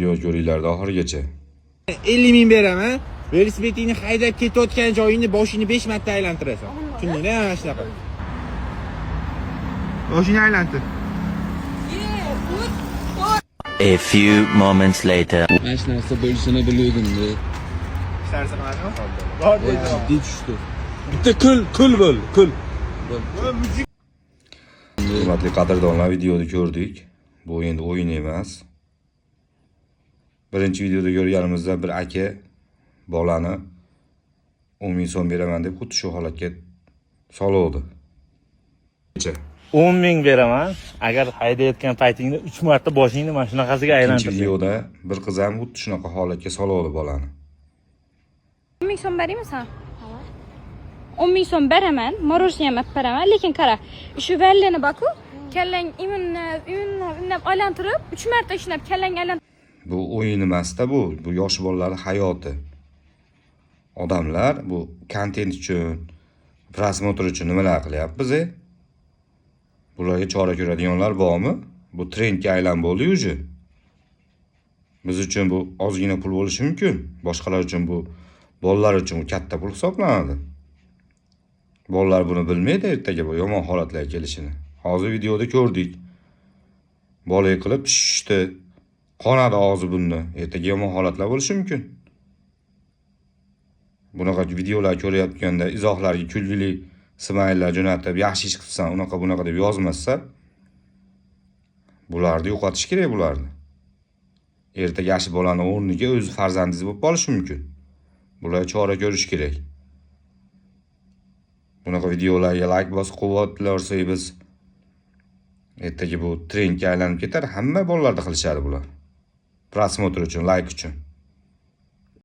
Video ko'ringlar oxirigacha. 50 ming beraman. Velosipedingni haydab ketayotgan joyingni boshingni 5 marta aylantirasan. Tushundingmi? Mana shunaqa. Boshingni aylantir. A few moments later. Mana shu narsa bo'lishini biluvdim-da. Hech narsa qiladimi? Bor dedi. Jiddiy tushdi. Bitta kul bo'l, kul. Hurmatli qadrdonlar, videoni ko'rdik. Bu endi o'yin emas. Birinchi videoda ko'rganimizda bir aka bolani 10 ming so'm beraman deb xuddi shu holatga soluvdi. 10 ming beraman. Agar haydayotgan paytingda 3 marta boshingni mana shunaqasiga Ikkinchi aylantir. videoda bir qiz ham xuddi shunaqa holatga soluvdi bolani. 10 ming so'm beraymi sen? 10 ming so'm beraman, morojniy ham olib beraman, lekin qara, shu vallani baku, kallang iminlab aylantirib, 3 marta ishlab kallang aylantirib. Bu o'yin emas-da bu yosh bolalarning hayoti. Odamlar bu kontent uchun, prosmotr uchun nimalar qilyapmiz? Bularga chora ko'radiganlar bormi? Bu trendga aylanib bo'ldi уже. Biz uchun bu ozgina pul bo'lishi mumkin. Boshqalar uchun bu, bolalar uchun bu katta pul hisoblanadi. Bolalar buni bilmaydi ertaga bu yomon holatlar kelishini. Hozir videoda ko'rdik. Bola yiqilib tushdi. Qonadi og'zi bunni. Ertaga yomon holatlar bo'lishi mumkin. Bunaqa videolar ko'rayotganda izohlarga kulgili smayillar jo'natib, yaxshi ish qilsan, bunaqa deb yozmasa, bularni yo'qotish kerak bularni. Ertaga yaxshi bolani o'rniga o'z farzandingiz bo'lib qolishi mumkin. Bularga chora ko'rish kerak. Bunaqa videolarga like bosib quvvatlarsak biz ertaga bu trendga aylanib ketar, hamma bolalarda qilishadi bular. Prosmotr uchun, like uchun.